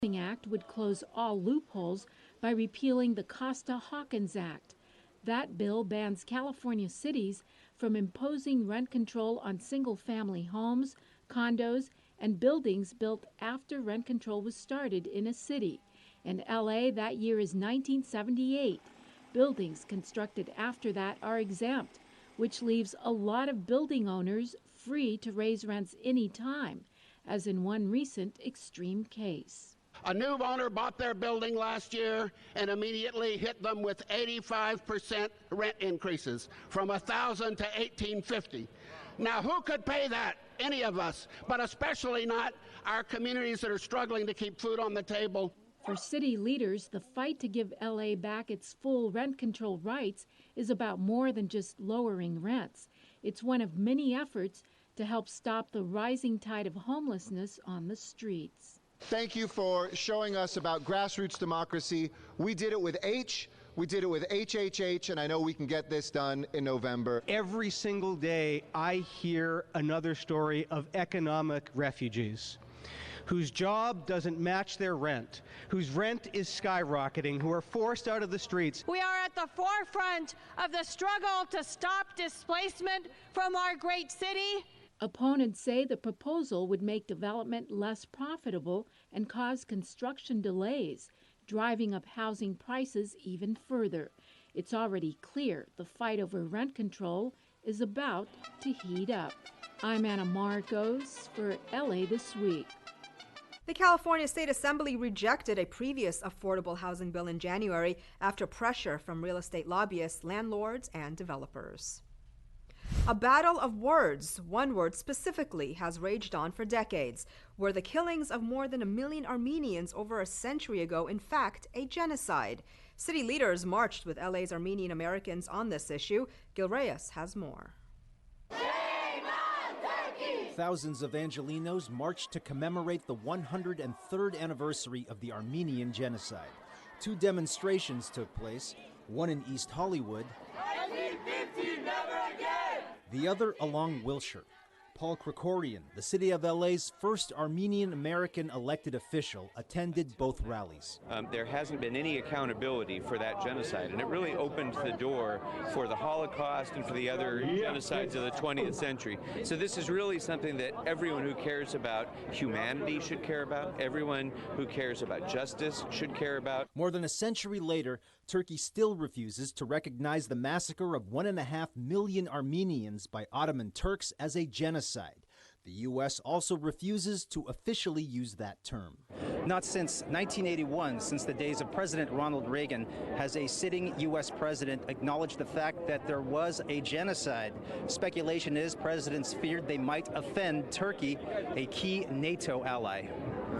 Act would close all loopholes by repealing the Costa-Hawkins Act. That bill bans California cities from imposing rent control on single-family homes, condos, and buildings built after rent control was started in a city. In LA, that year is 1978. Buildings constructed after that are exempt, which leaves a lot of building owners free to raise rents any time, as in one recent extreme case. A new owner bought their building last year and immediately hit them with 85% rent increases from $1,000 to $1,850. Now, who could pay that? Any of us, but especially not our communities that are struggling to keep food on the table. For city leaders, the fight to give LA back its full rent control rights is about more than just lowering rents. It's one of many efforts to help stop the rising tide of homelessness on the streets. Thank you for showing us about grassroots democracy. We did it with H, we did it with HHH, and I know we can get this done in November. Every single day, I hear another story of economic refugees whose job doesn't match their rent, whose rent is skyrocketing, who are forced out of the streets. We are at the forefront of the struggle to stop displacement from our great city. Opponents say the proposal would make development less profitable and cause construction delays, driving up housing prices even further. It's already clear the fight over rent control is about to heat up. I'm Anna Marcos for LA This Week. The California State Assembly rejected a previous affordable housing bill in January after pressure from real estate lobbyists, landlords, and developers. A battle of words, one word specifically, has raged on for decades. Were the killings of more than 1 million Armenians over a century ago, in fact, a genocide? City leaders marched with LA's Armenian Americans on this issue. Gil Reyes has more. Thousands of Angelenos marched to commemorate the 103rd anniversary of the Armenian genocide. 2 demonstrations took place, one in East Hollywood, the other along Wilshire. Paul Krikorian, the city of LA's first Armenian-American elected official, attended both rallies. There hasn't been any accountability for that genocide, and it really opened the door for the Holocaust and for the other genocides of the 20th century. So this is really something that everyone who cares about humanity should care about, everyone who cares about justice should care about. More than a century later, Turkey still refuses to recognize the massacre of 1.5 million Armenians by Ottoman Turks as a genocide. The U.S. also refuses to officially use that term. Not since 1981, since the days of President Ronald Reagan, has a sitting U.S. president acknowledged the fact that there was a genocide. Speculation is presidents feared they might offend Turkey, a key NATO ally.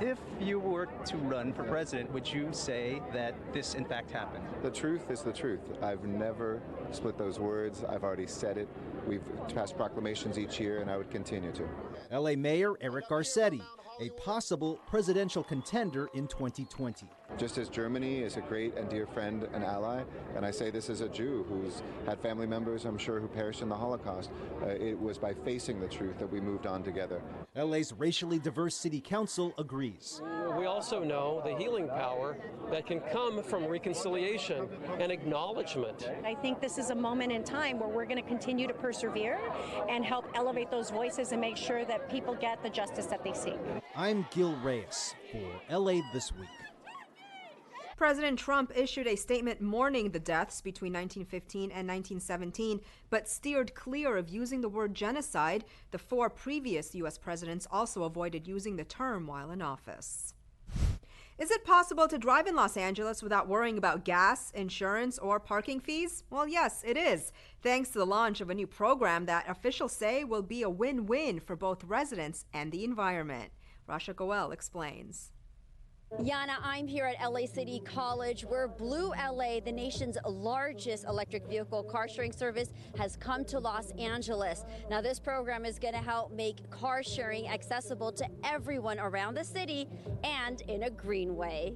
If you were to run for president, would you say that this in fact happened? The truth is the truth. I've never split those words. I've already said it. We've passed proclamations each year, and I would continue to. LA Mayor Eric Garcetti, a possible presidential contender in 2020. Just as Germany is a great and dear friend and ally, and I say this as a Jew who's had family members, I'm sure, who perished in the Holocaust, it was by facing the truth that we moved on together. LA's racially diverse city council agrees. We also know the healing power that can come from reconciliation and acknowledgement. I think this is a moment in time where we're going to continue to persevere and help elevate those voices and make sure that people get the justice that they seek. I'm Gil Reyes for LA This Week. President Trump issued a statement mourning the deaths between 1915 and 1917, but steered clear of using the word genocide. The 4 previous U.S. presidents also avoided using the term while in office. Is it possible to drive in Los Angeles without worrying about gas, insurance, or parking fees? Well, yes, it is, thanks to the launch of a new program that officials say will be a win-win for both residents and the environment. Rasha Goel explains. Yana, I'm here at LA City College, where Blue LA, the nation's largest electric vehicle car sharing service, has come to Los Angeles. Now, this program is going to help make car sharing accessible to everyone around the city and in a green way.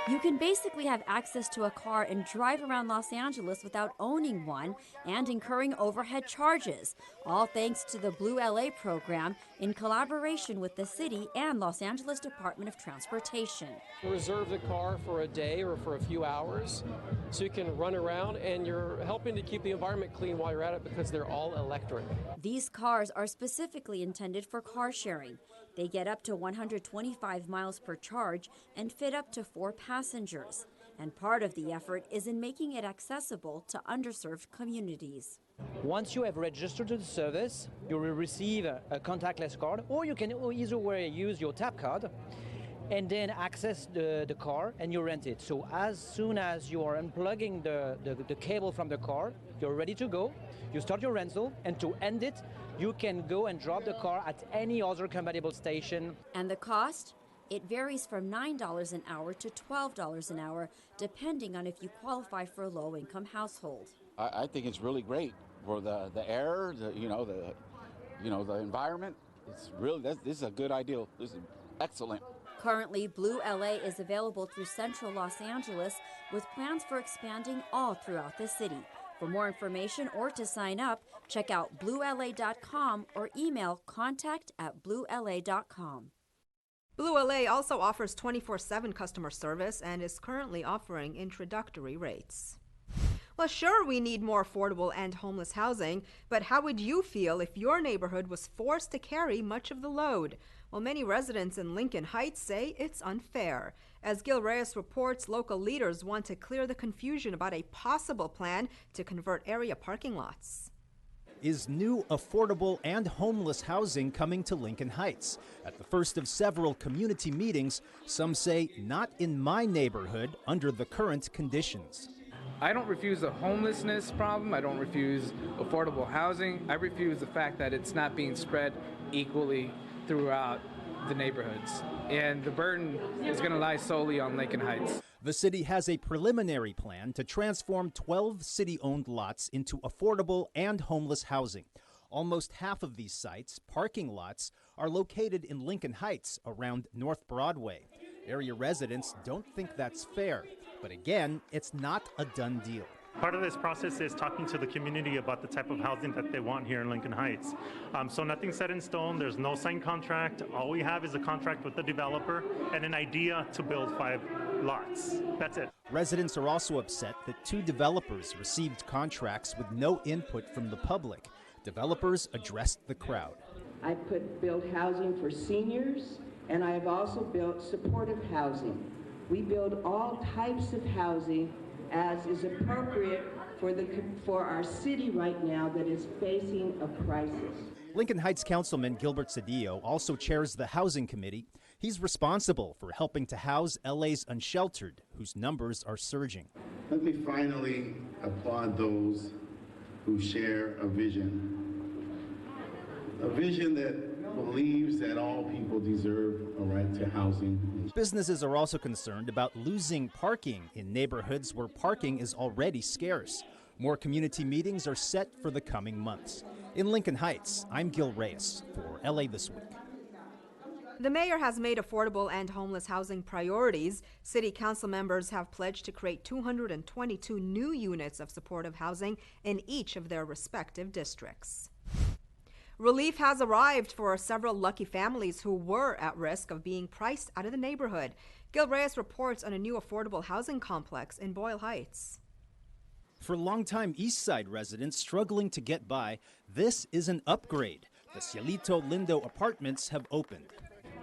You can basically have access to a car and drive around Los Angeles without owning one and incurring overhead charges, all thanks to the Blue LA program in collaboration with the city and Los Angeles Department of Transportation. Reserve the car for a day or for a few hours so you can run around, and you're helping to keep the environment clean while you're at it because they're all electric. These cars are specifically intended for car sharing. They get up to 125 miles per charge and fit up to 4 passengers. And part of the effort is in making it accessible to underserved communities. Once you have registered to the service, you will receive a contactless card, or you can either way use your tap card and then access the car and you rent it. So as soon as you are unplugging the cable from the car, you're ready to go. You start your rental, and to end it, you can go and drop the car at any other compatible station. And the cost? It varies from $9 an hour to $12 an hour, depending on if you qualify for a low-income household. I think it's really great for the air, the environment. It's really this is a good idea. This is excellent. Currently, Blue LA is available through central Los Angeles with plans for expanding all throughout the city. For more information or to sign up, check out bluela.com or email contact@bluela.com. Blue LA also offers 24/7 customer service and is currently offering introductory rates. Well, sure, we need more affordable and homeless housing, but how would you feel if your neighborhood was forced to carry much of the load? Well, many residents in Lincoln Heights say it's unfair. As Gil Reyes reports, local leaders want to clear the confusion about a possible plan to convert area parking lots. Is new affordable and homeless housing coming to Lincoln Heights? At the first of several community meetings, some say not in my neighborhood under the current conditions. I don't refuse the homelessness problem. I don't refuse affordable housing. I refuse the fact that it's not being spread equally throughout the neighborhoods. And the burden is going to lie solely on Lincoln Heights. The city has a preliminary plan to transform 12 city-owned lots into affordable and homeless housing. Almost half of these sites, parking lots, are located in Lincoln Heights around North Broadway. Area residents don't think that's fair, but again, it's not a done deal. Part of this process is talking to the community about the type of housing that they want here in Lincoln Heights. So nothing's set in stone. There's no signed contract. All we have is a contract with the developer and an idea to build 5 lots. That's it. Residents are also upset that 2 developers received contracts with no input from the public. Developers addressed the crowd. I built housing for seniors, and I have also built supportive housing. We build all types of housing as is appropriate for our city right now that is facing a crisis. Lincoln Heights Councilman Gilbert Cedillo also chairs the Housing Committee. He's responsible for helping to house LA's unsheltered, whose numbers are surging. Let me finally applaud those who share a vision that believes that all people deserve a right to housing. Businesses are also concerned about losing parking in neighborhoods where parking is already scarce. More community meetings are set for the coming months. In Lincoln Heights, I'm Gil Reyes for LA This Week. The mayor has made affordable and homeless housing priorities. City council members have pledged to create 222 new units of supportive housing in each of their respective districts. Relief has arrived for several lucky families who were at risk of being priced out of the neighborhood. Gil Reyes reports on a new affordable housing complex in Boyle Heights. For longtime East Side residents struggling to get by, this is an upgrade. The Cielito Lindo apartments have opened.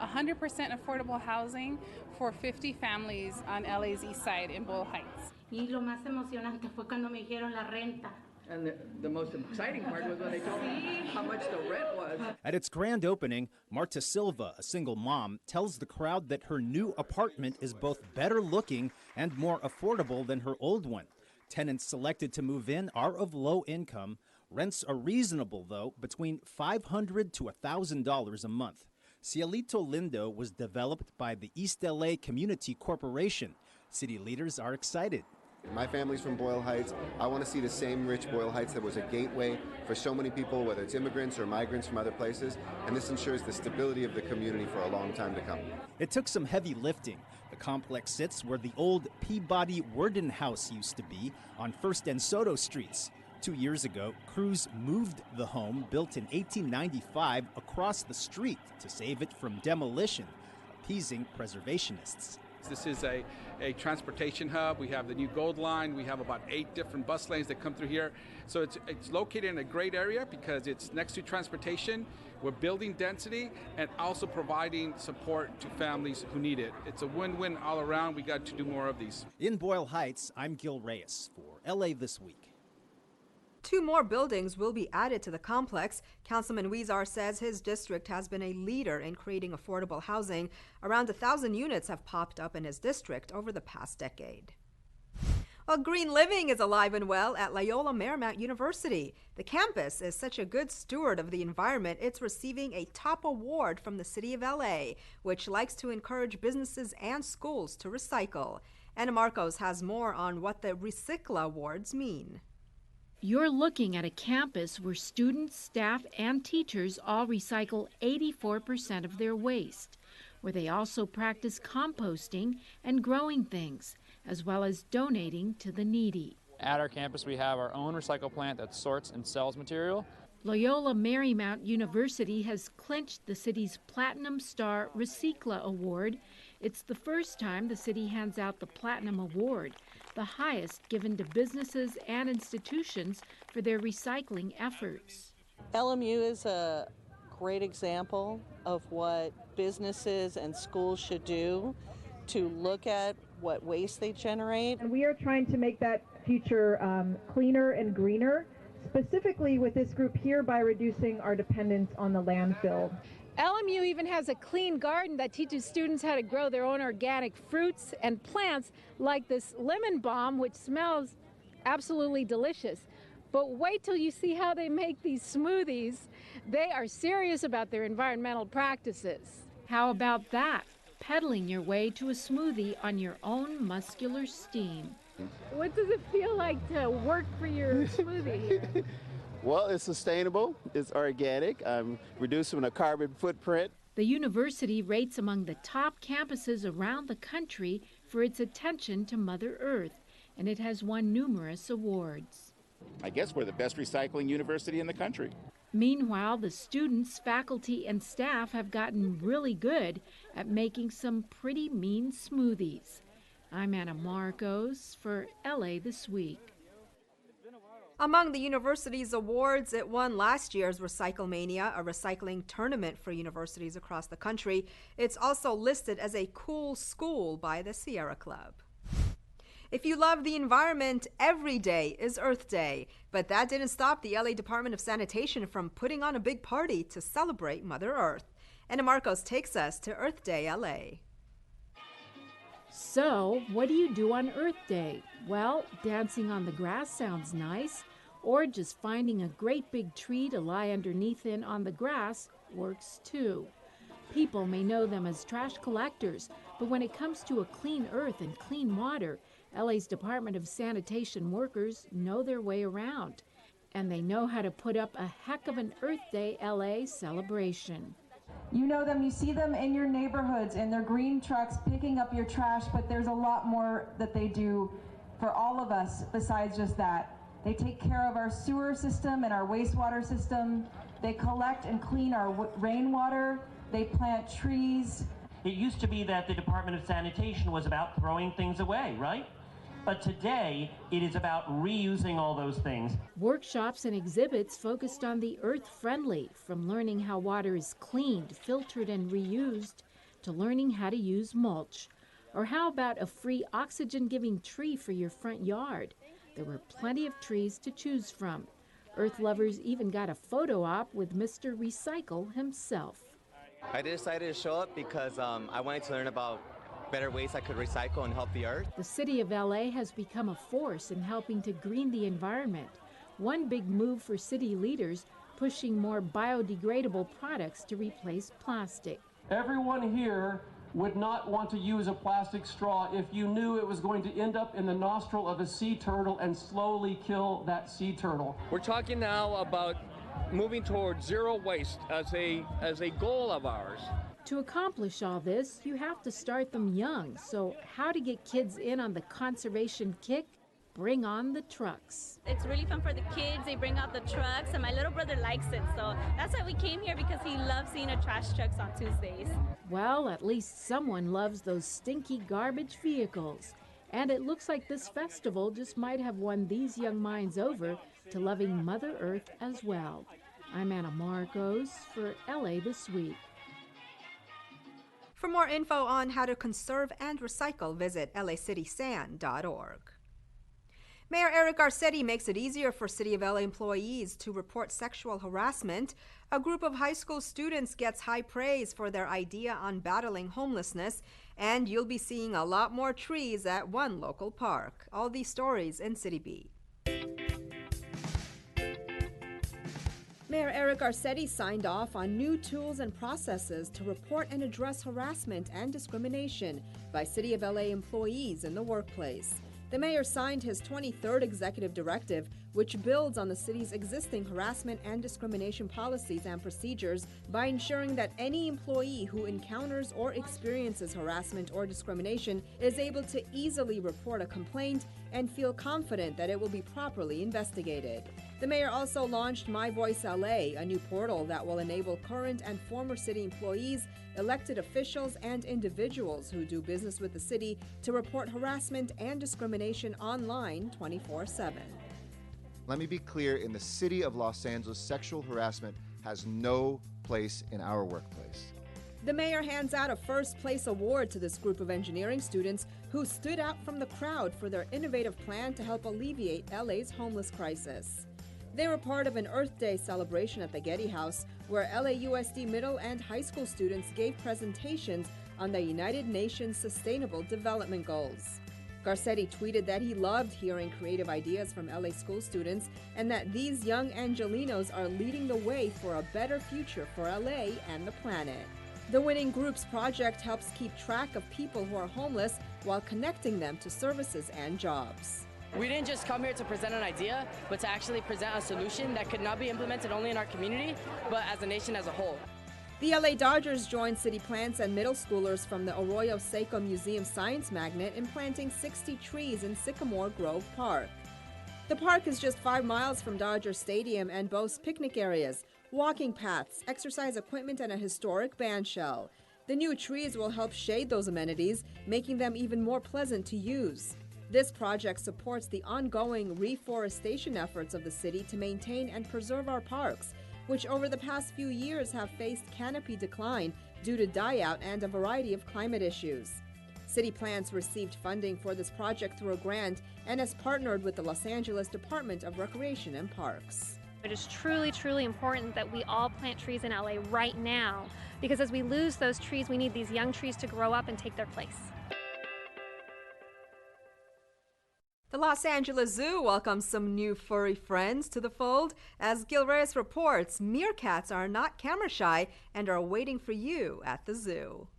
100% affordable housing for 50 families on LA's East Side in Boyle Heights. Y lo más emocionante fue cuando me dijeron la renta. And the most exciting part was when they told me how much the rent was. At its grand opening, Marta Silva, a single mom, tells the crowd that her new apartment is both better looking and more affordable than her old one. Tenants selected to move in are of low income. Rents are reasonable, though, between $500 to $1,000 a month. Cielito Lindo was developed by the East LA Community Corporation. City leaders are excited. My family's from Boyle Heights. I want to see the same rich Boyle Heights that was a gateway for so many people, whether it's immigrants or migrants from other places, and this ensures the stability of the community for a long time to come. It took some heavy lifting. The complex sits where the old Peabody Worden House used to be on 1st and Soto Streets. 2 years ago, crews moved the home, built in 1895, across the street to save it from demolition, appeasing preservationists. This is a transportation hub. We have the new Gold Line. We have about 8 different bus lanes that come through here. So it's located in a great area because it's next to transportation. We're building density and also providing support to families who need it. It's a win-win all around. We got to do more of these. In Boyle Heights, I'm Gil Reyes for LA This Week. 2 more buildings will be added to the complex. Councilman Huizar says his district has been a leader in creating affordable housing. Around 1,000 units have popped up in his district over the past decade. Well, green living is alive and well at Loyola Marymount University. The campus is such a good steward of the environment, it's receiving a top award from the city of LA, which likes to encourage businesses and schools to recycle. Anna Marcos has more on what the Recycla Awards mean. You're looking at a campus where students, staff, and teachers all recycle 84% of their waste, where they also practice composting and growing things, as well as donating to the needy. At our campus, we have our own recycle plant that sorts and sells material. Loyola Marymount University has clinched the city's Platinum Star Recycla Award. It's the first time the city hands out the Platinum Award, the highest given to businesses and institutions for their recycling efforts. LMU is a great example of what businesses and schools should do to look at what waste they generate. And we are trying to make that future cleaner and greener, specifically with this group here by reducing our dependence on the landfill. LMU even has a clean garden that teaches students how to grow their own organic fruits and plants, like this lemon balm, which smells absolutely delicious. But wait till you see how they make these smoothies. They are serious about their environmental practices. How about that? Pedaling your way to a smoothie on your own muscular steam. What does it feel like to work for your smoothie here? Well, it's sustainable, it's organic, I'm reducing a carbon footprint. The university rates among the top campuses around the country for its attention to Mother Earth, and it has won numerous awards. I guess we're the best recycling university in the country. Meanwhile, the students, faculty, and staff have gotten really good at making some pretty mean smoothies. I'm Anna Marcos for LA This Week. Among the university's awards, it won last year's Recyclemania, a recycling tournament for universities across the country. It's also listed as a cool school by the Sierra Club. If you love the environment, every day is Earth Day. But that didn't stop the LA Department of Sanitation from putting on a big party to celebrate Mother Earth. Anna Marcos takes us to Earth Day LA. So, what do you do on Earth Day? Well, dancing on the grass sounds nice, or just finding a great big tree to lie underneath in on the grass works too. People may know them as trash collectors, but when it comes to a clean earth and clean water, LA's Department of Sanitation workers know their way around, and they know how to put up a heck of an Earth Day LA celebration. You know them, you see them in your neighborhoods in their green trucks picking up your trash, but there's a lot more that they do for all of us besides just that. They take care of our sewer system and our wastewater system. They collect and clean our rainwater. They plant trees. It used to be that the Department of Sanitation was about throwing things away, right? But today, it is about reusing all those things. Workshops and exhibits focused on the earth-friendly, from learning how water is cleaned, filtered, and reused, to learning how to use mulch. Or how about a free oxygen-giving tree for your front yard? There were plenty of trees to choose from. Earth lovers even got a photo op with Mr. Recycle himself. I decided to show up because I wanted to learn about better ways I could recycle and help the earth. The city of LA has become a force in helping to green the environment. One big move for city leaders, pushing more biodegradable products to replace plastic. Everyone here would not want to use a plastic straw if you knew it was going to end up in the nostril of a sea turtle and slowly kill that sea turtle. We're talking now about moving towards zero waste as a goal of ours. To accomplish all this, you have to start them young. So how to get kids in on the conservation kick? Bring on the trucks. It's really fun for the kids. They bring out the trucks, and my little brother likes it. So that's why we came here, because he loves seeing the trash trucks on Tuesdays. Well, at least someone loves those stinky garbage vehicles. And it looks like this festival just might have won these young minds over to loving Mother Earth as well. I'm Anna Marcos for LA This Week. For more info on how to conserve and recycle, visit lacitysan.org. Mayor Eric Garcetti makes it easier for City of LA employees to report sexual harassment. A group of high school students gets high praise for their idea on battling homelessness, and you'll be seeing a lot more trees at one local park. All these stories in City Beat. Mayor Eric Garcetti signed off on new tools and processes to report and address harassment and discrimination by City of LA employees in the workplace. The mayor signed his 23rd executive directive, which builds on the city's existing harassment and discrimination policies and procedures by ensuring that any employee who encounters or experiences harassment or discrimination is able to easily report a complaint and feel confident that it will be properly investigated. The mayor also launched My Voice LA, a new portal that will enable current and former city employees, elected officials, and individuals who do business with the city to report harassment and discrimination online 24/7. Let me be clear, in the city of Los Angeles, sexual harassment has no place in our workplace. The mayor hands out a first place award to this group of engineering students who stood out from the crowd for their innovative plan to help alleviate LA's homeless crisis. They were part of an Earth Day celebration at the Getty House, where LAUSD middle and high school students gave presentations on the United Nations Sustainable Development Goals. Garcetti tweeted that he loved hearing creative ideas from LA school students and that these young Angelinos are leading the way for a better future for LA and the planet. The winning group's project helps keep track of people who are homeless while connecting them to services and jobs. We didn't just come here to present an idea, but to actually present a solution that could not be implemented only in our community, but as a nation as a whole. The LA Dodgers joined city plants and middle schoolers from the Arroyo Seco Museum Science Magnet in planting 60 trees in Sycamore Grove Park. The park is just 5 miles from Dodger Stadium and boasts picnic areas, walking paths, exercise equipment, and a historic bandshell. The new trees will help shade those amenities, making them even more pleasant to use. This project supports the ongoing reforestation efforts of the city to maintain and preserve our parks, which over the past few years have faced canopy decline due to die-out and a variety of climate issues. City Plants received funding for this project through a grant and has partnered with the Los Angeles Department of Recreation and Parks. It is truly, truly important that we all plant trees in LA right now, because as we lose those trees, we need these young trees to grow up and take their place. The Los Angeles Zoo welcomes some new furry friends to the fold. As Gil Reyes reports, meerkats are not camera shy and are waiting for you at the zoo.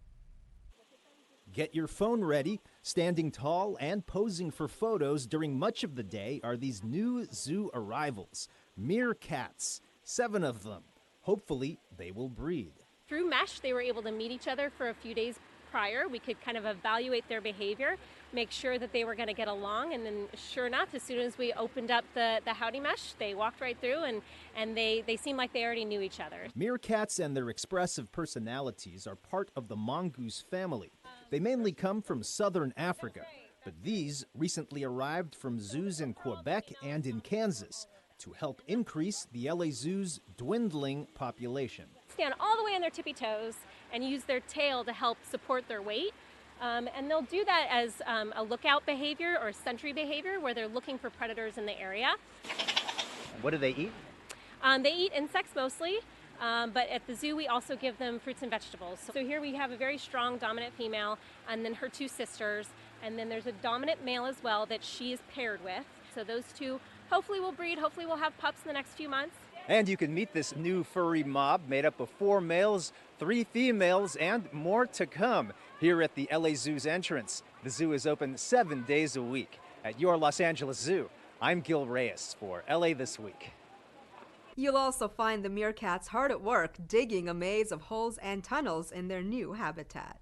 Get your phone ready. Standing tall and posing for photos during much of the day are these new zoo arrivals, meerkats, 7 of them. Hopefully, they will breed. Through Mesh, they were able to meet each other for a few days prior. We could kind of evaluate their behavior, make sure that they were going to get along, and then sure enough, as soon as we opened up the Howdy Mesh, they walked right through, and they seemed like they already knew each other. Meerkats and their expressive personalities are part of the mongoose family. They mainly come from southern Africa, but these recently arrived from zoos in Quebec and in Kansas to help increase the LA Zoo's dwindling population. Stand all the way on their tippy toes and use their tail to help support their weight. And they'll do that as a lookout behavior or sentry behavior where they're looking for predators in the area. What do they eat? They eat insects mostly, but at the zoo we also give them fruits and vegetables. So here we have a very strong dominant female and then her 2 sisters, and then there's a dominant male as well that she is paired with. So those 2 hopefully will breed, hopefully we'll have pups in the next few months. And you can meet this new furry mob made up of 4 males, 3 females, and more to come here at the LA Zoo's entrance. The zoo is open 7 days a week. At your Los Angeles Zoo, I'm Gil Reyes for LA This Week. You'll also find the meerkats hard at work digging a maze of holes and tunnels in their new habitat.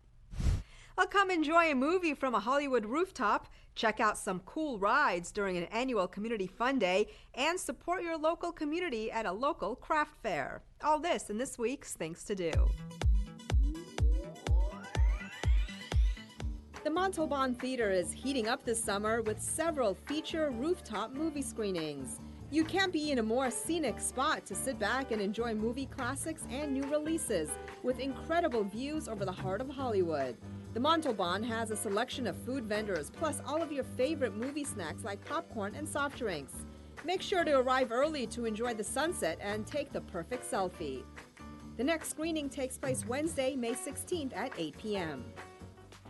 Well, come enjoy a movie from a Hollywood rooftop, check out some cool rides during an annual Community Fun Day, and support your local community at a local craft fair. All this in this week's Things to Do. The Montalban Theater is heating up this summer with several feature rooftop movie screenings. You can't be in a more scenic spot to sit back and enjoy movie classics and new releases with incredible views over the heart of Hollywood. The Montalban has a selection of food vendors, plus all of your favorite movie snacks like popcorn and soft drinks. Make sure to arrive early to enjoy the sunset and take the perfect selfie. The next screening takes place Wednesday, May 16th at 8 p.m.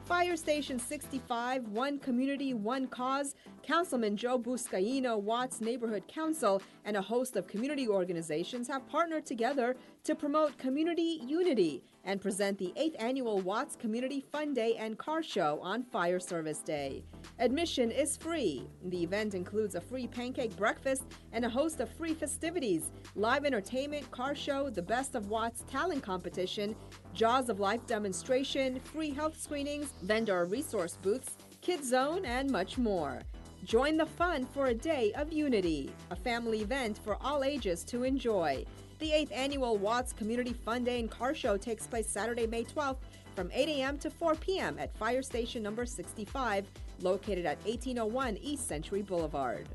Fire Station 65, One Community, One Cause, Councilman Joe Buscaino, Watts Neighborhood Council, and a host of community organizations have partnered together to promote community unity and present the 8th annual Watts Community Fun Day and Car Show on Fire Service Day. Admission is free. The event includes a free pancake breakfast and a host of free festivities, live entertainment, car show, the Best of Watts talent competition, Jaws of Life demonstration, free health screenings, vendor resource booths, kids zone, and much more. Join the fun for a day of unity, a family event for all ages to enjoy. The 8th annual Watts Community Fun Day and Car Show takes place Saturday, May 12th from 8 a.m. to 4 p.m. at Fire Station number 65, located at 1801 East Century Boulevard.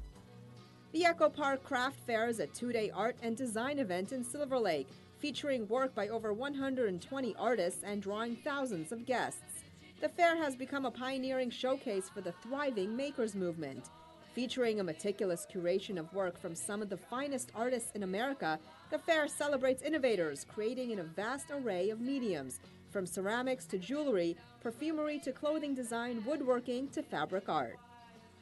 The Echo Park Craft Fair is a two-day art and design event in Silver Lake, featuring work by over 120 artists and drawing thousands of guests. The fair has become a pioneering showcase for the thriving makers movement. Featuring a meticulous curation of work from some of the finest artists in America, the fair celebrates innovators creating in a vast array of mediums, from ceramics to jewelry, perfumery to clothing design, woodworking to fabric art.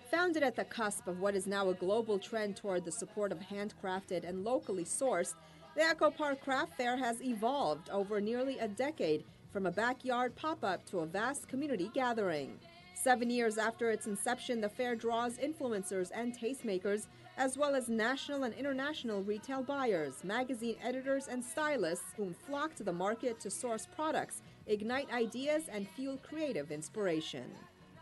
Founded at the cusp of what is now a global trend toward the support of handcrafted and locally sourced, the Echo Park Craft Fair has evolved over nearly a decade from a backyard pop-up to a vast community gathering. 7 years after its inception, the fair draws influencers and tastemakers, as well as national and international retail buyers, magazine editors, and stylists whom flock to the market to source products, ignite ideas, and fuel creative inspiration.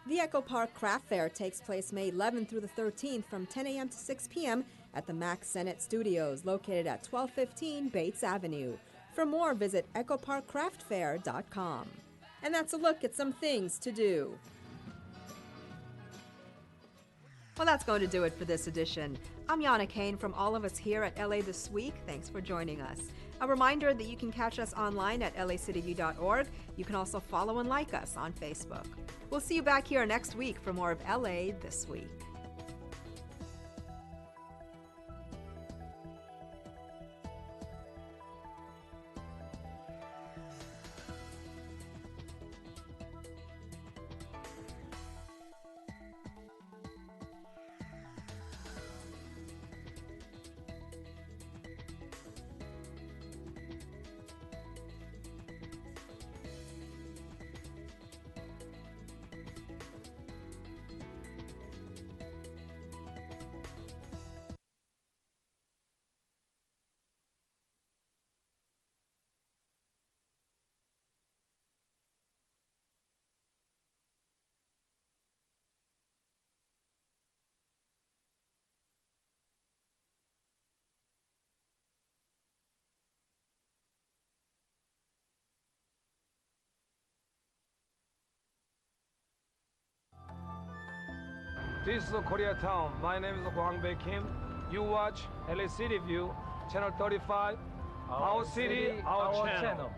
The Echo Park Craft Fair takes place May 11th through the 13th from 10 a.m. to 6 p.m. at the Max Sennett Studios, located at 1215 Bates Avenue. For more, visit echoparkcraftfair.com. And that's a look at some things to do. Well, that's going to do it for this edition. I'm Yana Kane from all of us here at LA This Week. Thanks for joining us. A reminder that you can catch us online at lacityview.org. You can also follow and like us on Facebook. We'll see you back here next week for more of LA This Week. This is Koreatown. My name is Hwang Bae Kim. You watch LA City View, Channel 35. Our city, our channel.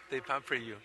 They pamper you.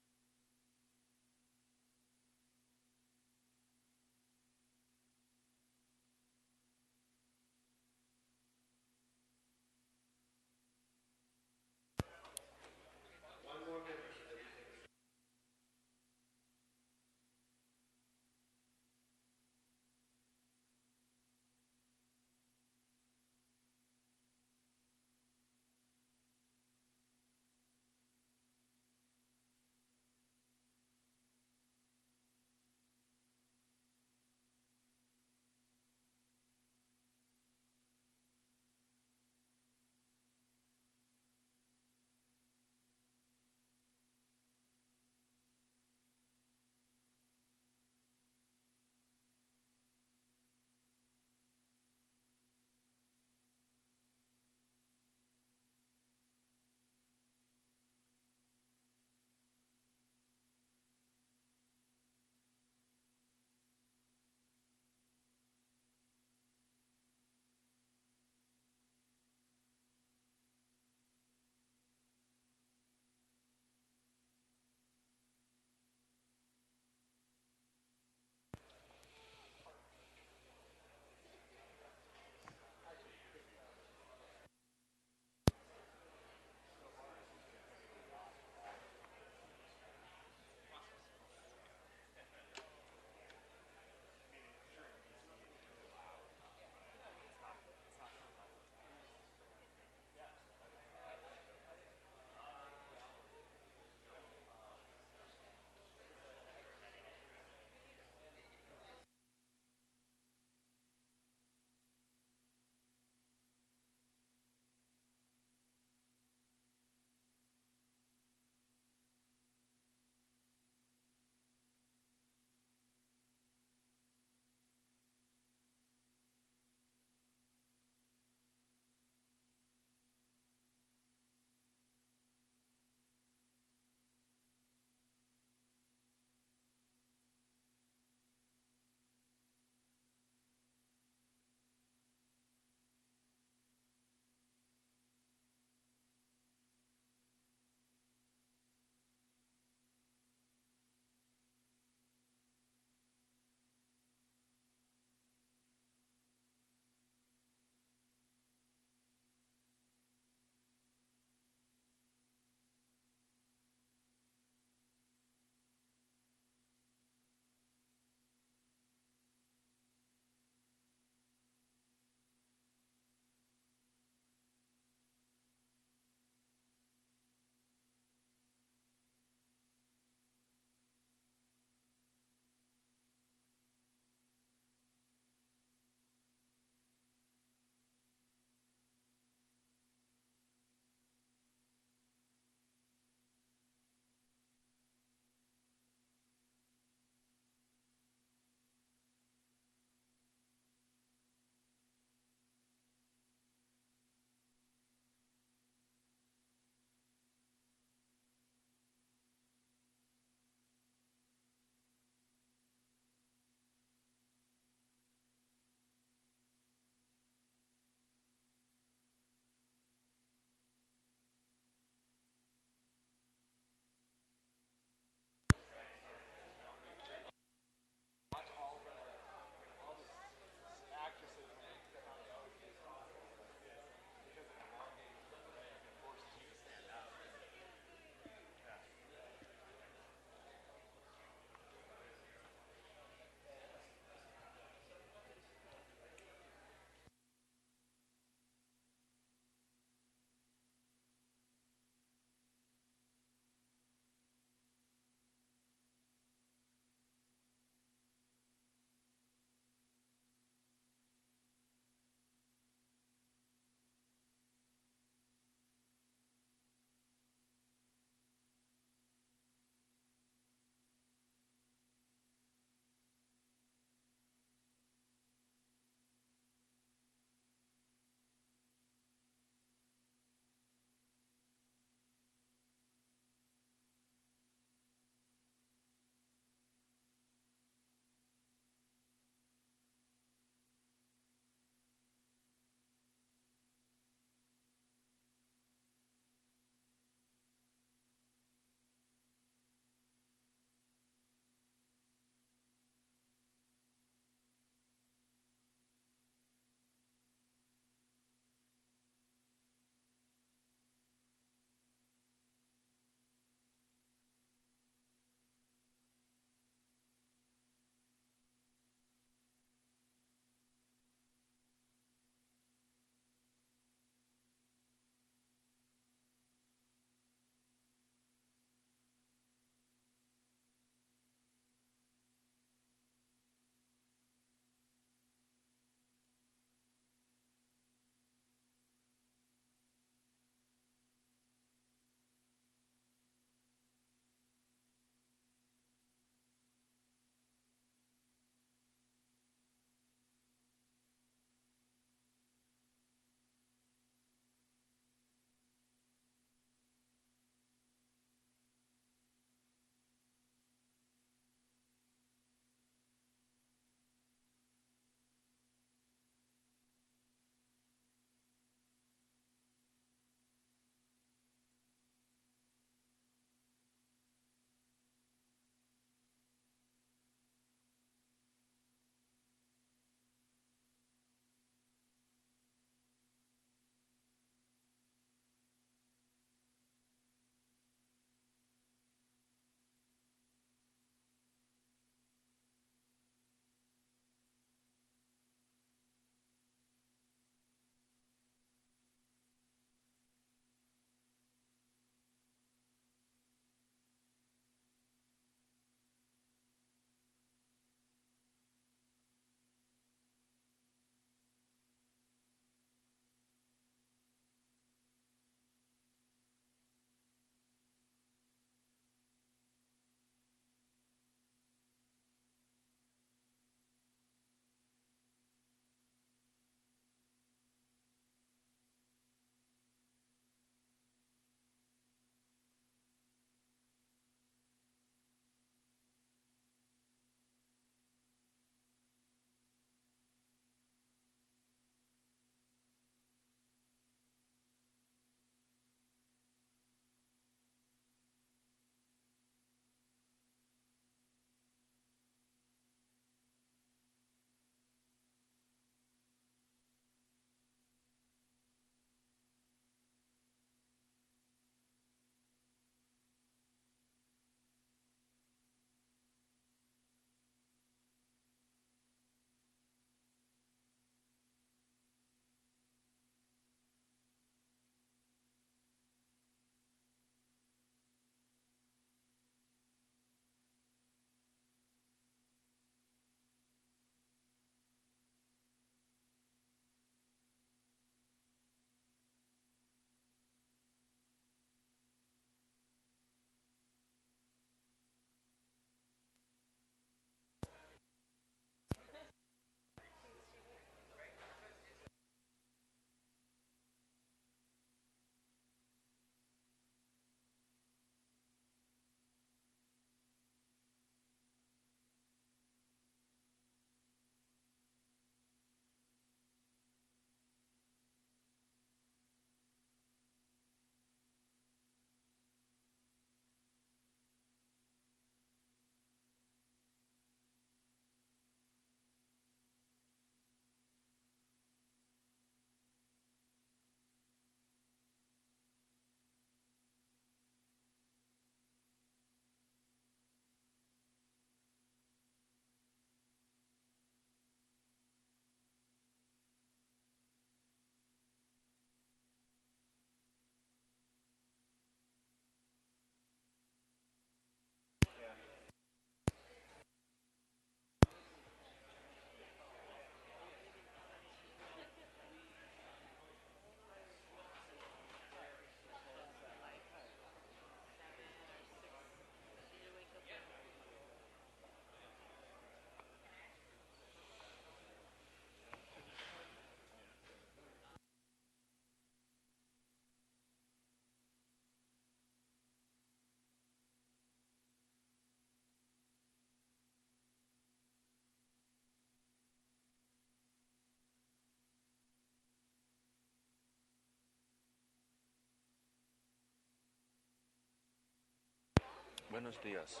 Buenos días.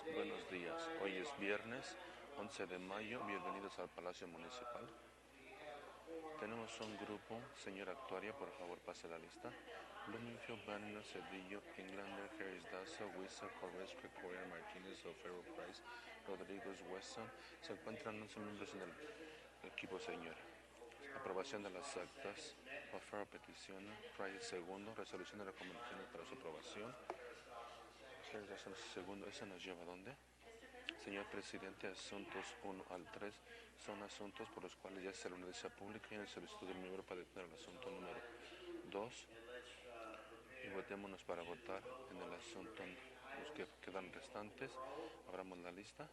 Hoy es viernes 11 de mayo. Bienvenidos al Palacio Municipal. Tenemos un grupo. Señora Actuaria, por favor, pase la lista. Bloomingfield, Banner, Cedillo, Englander, Harris Daza, Wissa, Corresca, Correa, Martínez, O'Farrell, Price, Rodríguez, Wesson. Se encuentran 11 miembros en el equipo, señora. Aprobación de las actas. O'Farrell peticiona. Price segundo. Resolución de recomendaciones para su aprobación. Segundo, ¿eso nos lleva a dónde? Señor Presidente, asuntos 1 al 3 son asuntos por los cuales ya se la audiencia pública y en el solicitud del miembro para detener el asunto número 2. Y votémonos para votar en el asunto, los que quedan restantes. Abramos la lista,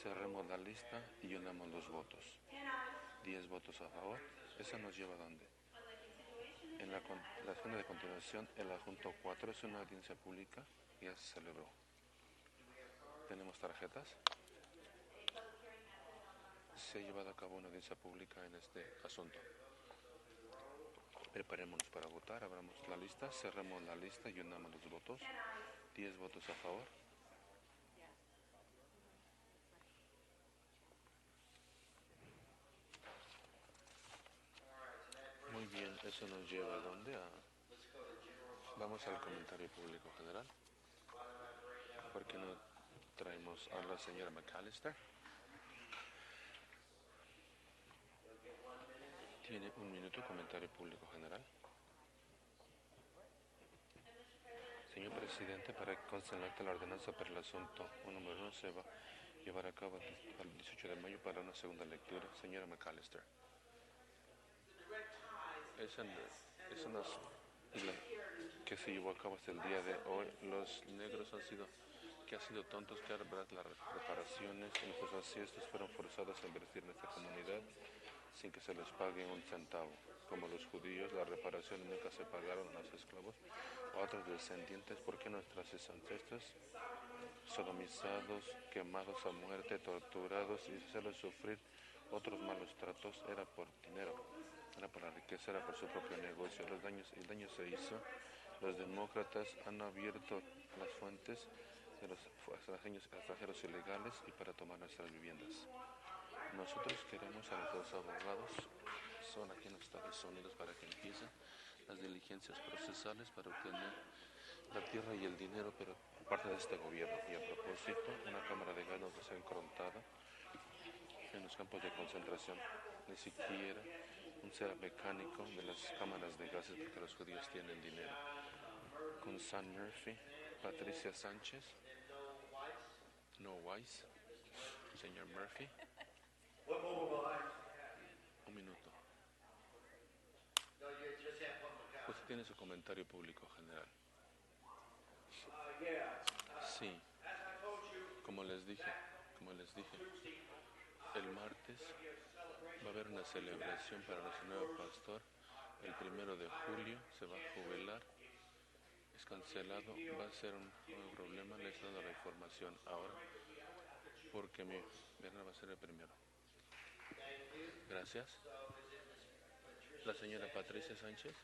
cerremos la lista y unamos los votos. 10 votos a favor. ¿Eso nos lleva a dónde? En la agenda de continuación, el adjunto 4 es una audiencia pública que ya se celebró. ¿Tenemos tarjetas? Se ha llevado a cabo una audiencia pública en este asunto. Preparémonos para votar, abramos la lista, cerremos la lista y unamos los votos. 10 votos a favor. Muy bien, eso nos lleva a dónde? Vamos al comentario público general. ¿Por qué no traemos a la señora McAllister? Tiene un minuto, comentario público general. Señor Presidente, para que conste en el acta la ordenanza para el asunto número 1 se va a llevar a cabo el 18 de mayo para una segunda lectura. Señora McAllister. Es una que se llevó a cabo hasta el día de hoy. Los negros han sido tontos que ahora las reparaciones en nuestros ancestros fueron forzados a invertir en esta comunidad sin que se les pague un centavo. Como los judíos, las reparaciones nunca se pagaron a los esclavos o a otros descendientes porque nuestros ancestros sodomizados, quemados a muerte, torturados y hacerlos sufrir otros malos tratos era por dinero, era por la riqueza, era por su propio negocio. El daño se hizo. Los demócratas han abierto las fuentes de los extranjeros ilegales y para tomar nuestras viviendas. Nosotros queremos a los dos abogados, son aquí en los Estados Unidos para que empiecen las diligencias procesales para obtener la tierra y el dinero, pero parte de este gobierno. Y a propósito, una cámara de gas no va a ser encortada en los campos de concentración, ni siquiera un ser mecánico de las cámaras de gases porque los judíos tienen dinero. Con Sam Murphy, Patricia Sánchez, no Weiss, señor Murphy. Un minuto. Usted tiene su comentario público general. Sí, como les dije, el martes va a haber una celebración para nuestro nuevo pastor. El 1 de julio se va a jubilar. Es cancelado, va a ser un problema. Le estoy dando la información ahora porque mi viernes va a ser el primero. Gracias. La señora Patricia Sánchez.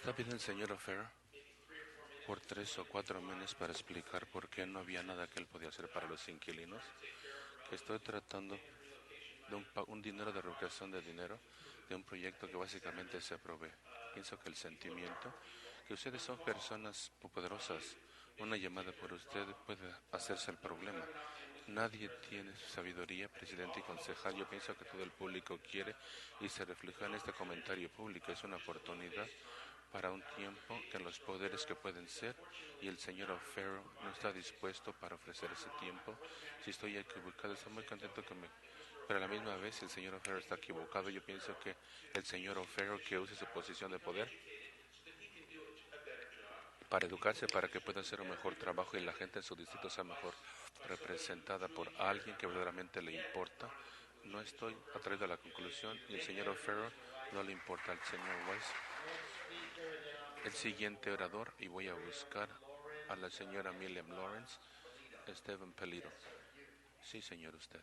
Está bien el señor O'Farrell por 3 o 4 meses para explicar por qué no había nada que él podía hacer para los inquilinos. Que estoy tratando de un dinero de revocación de dinero de un proyecto que básicamente se aprobé. Pienso que el sentimiento, que ustedes son personas poderosas, una llamada por usted puede hacerse el problema. Nadie tiene sabiduría, presidente y concejal. Yo pienso que todo el público quiere y se refleja en este comentario público. Es una oportunidad para un tiempo que los poderes que pueden ser, y el señor O'Farrell no está dispuesto para ofrecer ese tiempo. Si estoy equivocado, estoy muy contento pero a la misma vez el señor O'Farrell está equivocado. Yo pienso que el señor O'Farrell que use su posición de poder para educarse, para que pueda hacer un mejor trabajo y la gente en su distrito sea mejor representada por alguien que verdaderamente le importa. No estoy atraído a la conclusión y el señor O'Farrell no le importa al señor Weiss. El siguiente orador, y voy a buscar a la señora Miriam Lawrence, Esteban Peliro. Sí, señor, usted.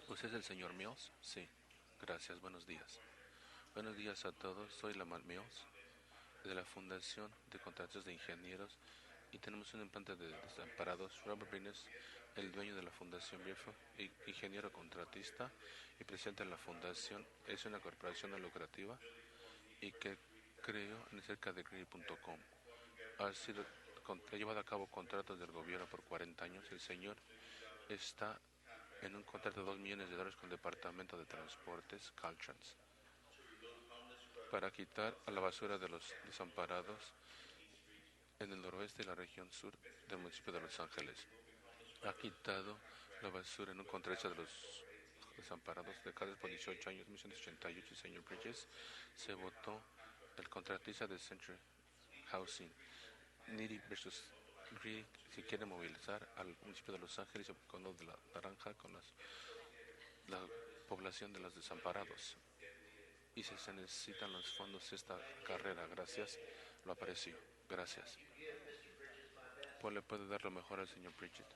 ¿Usted es el señor Mills? Sí. Gracias, buenos días. Buenos días a todos, soy Lamar Mills, de la Fundación de Contratos de Ingenieros, y tenemos un implante de desamparados. Robert Brines, el dueño de la Fundación Biefo, ingeniero contratista y presidente de la Fundación, es una corporación no lucrativa y que creó en cerca de Green.com. Ha llevado a cabo contratos del gobierno por 40 años. El señor está en un contrato de $2 millones con el Departamento de Transportes, Caltrans, para quitar a la basura de los desamparados en el noroeste y la región sur del municipio de Los Ángeles. Ha quitado la basura en un contrato de los desamparados de cada por 18 años, 1988, y señor Bridges se votó el contratista de Century Housing. Needy versus Greedy, si quiere movilizar al municipio de Los Ángeles y con lo de la naranja con la población de los desamparados. Y si se necesitan los fondos esta carrera, gracias, lo aprecio, gracias. Pues le puedo dar lo mejor al señor Bridget.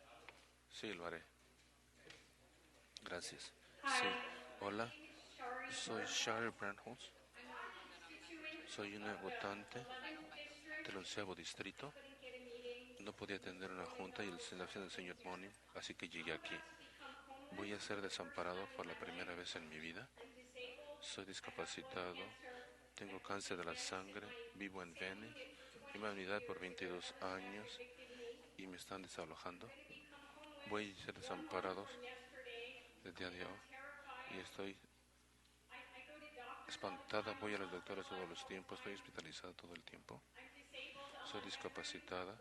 Sí, lo haré. Gracias. Sí, hola, soy Shari Brandholz. Soy una votante del 11º distrito. No podía atender una junta y el señor Bonnie, así que llegué aquí. Voy a ser desamparado por la primera vez en mi vida. Soy discapacitado, tengo cáncer de la sangre, vivo en Venice, vivo en mi unidad por 22 años y me están desalojando. Voy a ser desamparado el día de hoy y estoy espantada. Voy a los doctores todos los tiempos, estoy hospitalizada todo el tiempo. Soy discapacitada,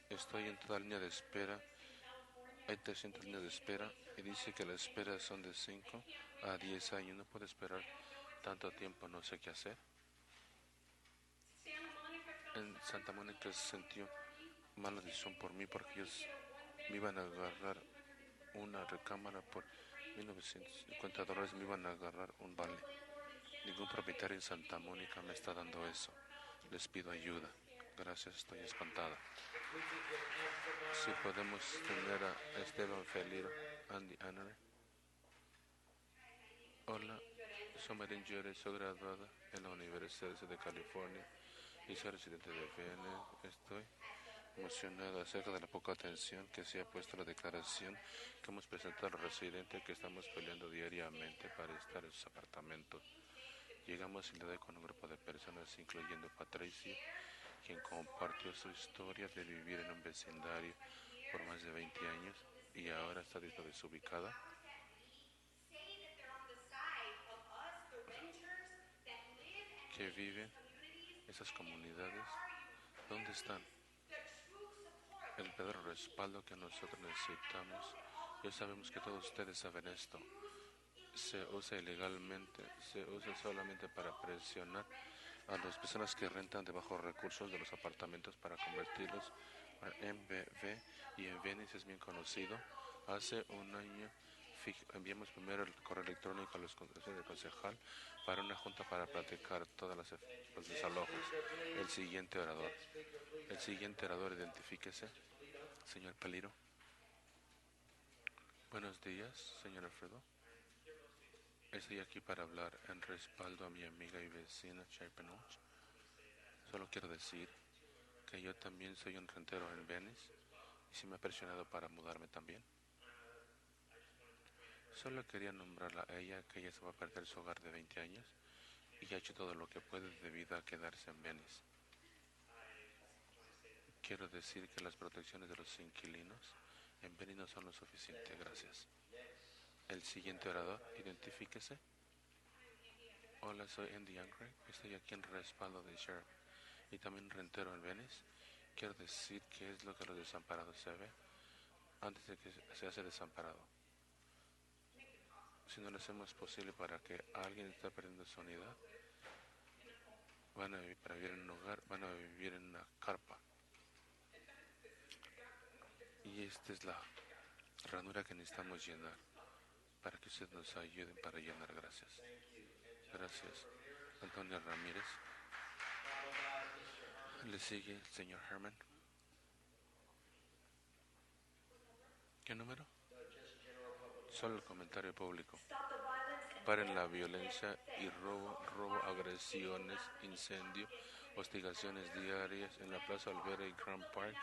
estoy en toda línea de espera. Hay 300 líneas de espera y dice que las esperas son de 5 a 10 años. No puedo esperar tanto tiempo, no sé qué hacer. En Santa Mónica se sintió mala decisión por mí porque ellos me iban a agarrar una recámara por $1,950, me iban a agarrar un vale. Ningún propietario en Santa Mónica me está dando eso. Les pido ayuda. Gracias, estoy espantada. Si podemos tener a Esteban Feliro, Andy Anner. Hola, soy Marín Llores, soy graduada en la Universidad de California y soy residente de VN. Estoy emocionado acerca de la poca atención que se ha puesto a la declaración que hemos presentado a los residentes que estamos peleando diariamente para estar en sus apartamentos. Llegamos y le doy con un grupo de personas, incluyendo Patricia, quien compartió su historia de vivir en un vecindario por más de 20 años y ahora está desubicada. Que viven esas comunidades. ¿Dónde están? El verdadero respaldo que nosotros necesitamos. Ya sabemos que todos ustedes saben esto. Se usa ilegalmente, se usa solamente para presionar a las personas que rentan de bajos recursos de los apartamentos para convertirlos a MBV, y en Venice es bien conocido. Hace un año enviamos primero el correo electrónico a los consejos de concejal para una junta para platicar todos los desalojos. El siguiente orador, identifíquese, señor Peliro. Buenos días, señor Alfredo. Estoy aquí para hablar en respaldo a mi amiga y vecina Shay Penoch. Solo quiero decir que yo también soy un rentero en Venice y sí me ha presionado para mudarme también. Solo quería nombrarla a ella, que ella se va a perder su hogar de 20 años y ha hecho todo lo que puede debido a quedarse en Venice. Quiero decir que las protecciones de los inquilinos en Venice no son lo suficiente. Gracias. El siguiente orador, identifíquese. Hola, soy Andy Youngray. Estoy aquí en respaldo de Sheriff y también rentero en Venice. Quiero decir qué es lo que los desamparados se ve antes de que se hace desamparado. Si no lo hacemos posible para que alguien esté perdiendo su unidad, van a vivir, para vivir en un hogar, van a vivir en una carpa. Y esta es la ranura que necesitamos llenar, para que ustedes nos ayuden para llenar. Gracias. Gracias. Antonio Ramírez. Le sigue el señor Herman. ¿Qué número? Solo el comentario público. Paren la violencia y robo, agresiones, incendio, hostigaciones diarias en la Plaza Olvera y Grand Park.